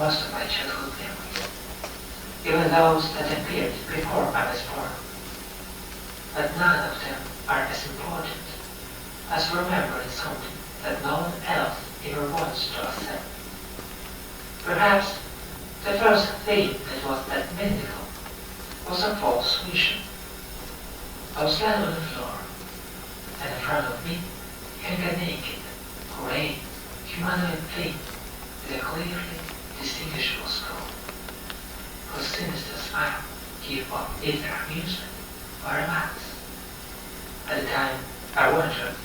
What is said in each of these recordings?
most of my childhood memories, even those that appeared before I was born. But none of them are as important as remembering something that no one else ever wants to accept. Perhaps the first thing that was that mythical was a false vision. I was lying on the floor, and in front of me hung a naked, gray, humanoid thing with a clearly distinguishable skull, whose sinister smile gave off either amusement or a malice. At the time, I wondered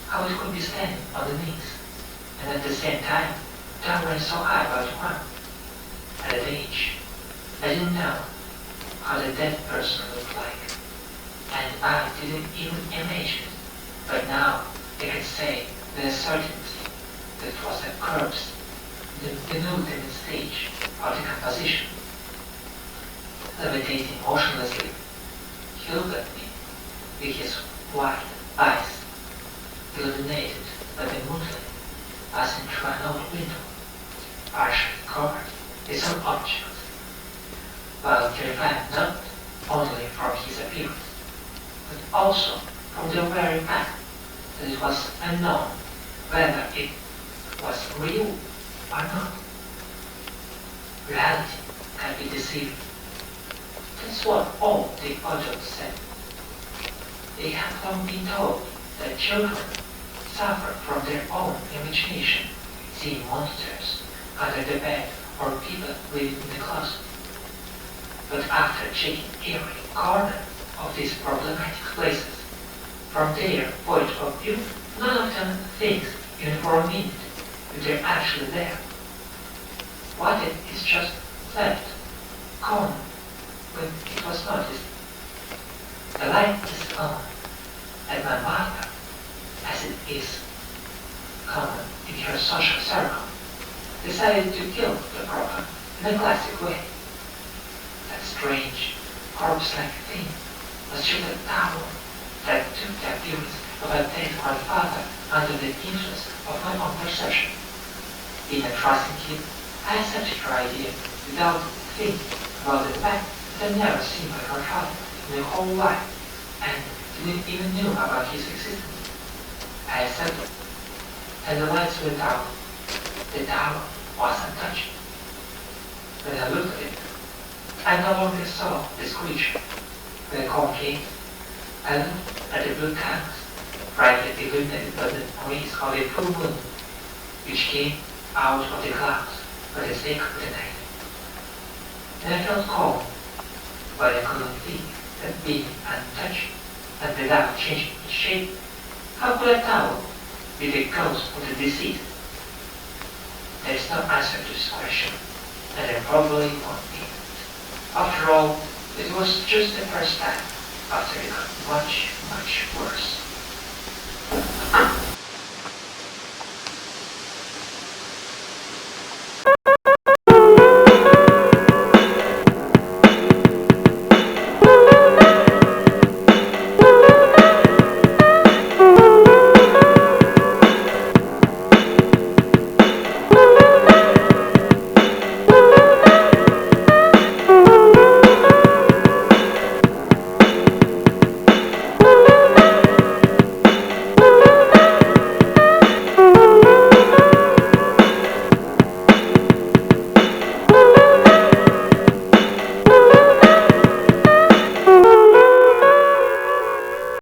how it could be standing on the knees, and at the same time towering so high above the ground. At that age, I didn't know how the dead person looked like, and I didn't even imagine it. But now I can say with a certainty that it was a corpse denuded in the stage of decomposition. Levitating motionlessly, he looked at me with his wide eyes, illuminated by the moonlight passing through an old window, partially covered with some objects, while terrified not only from his appearance, but also from the very fact that it was unknown whether it was real or not. Reality can be deceiving. That's what all the adults said. They have long been told that children suffer from their own imagination, seeing monsters under the bed or people living in the closet. But after checking every corner of these problematic places, from their point of view, none of them thinks even for a minute that they're actually there. What if it's just left common when it was noticed? The light is on, and my mother, as it is common in her social circle, decided to kill the problem in a classic way. That strange, corpse-like thing was just a towel that took the appearance of a dead grandfather under the influence of my own perception. Being a trusting kid, I accepted her idea without thinking about the fact that I'd never seen my grandfather in my whole life and didn't even know about his existence. I accepted, and the lights went out. The tower was untouched. When I looked at it, I no longer saw this creature with a concave. I looked at the blue canvas, brightly illuminated by the rays of a full moon, which came out of the clouds for the sake of the night. And I felt calm, but I couldn't think that being untouched and without changing its shape, how could a tower be the ghost of the deceased? There is no answer to this question, and there probably won't be. After all, it was just the first time after it got much, much worse.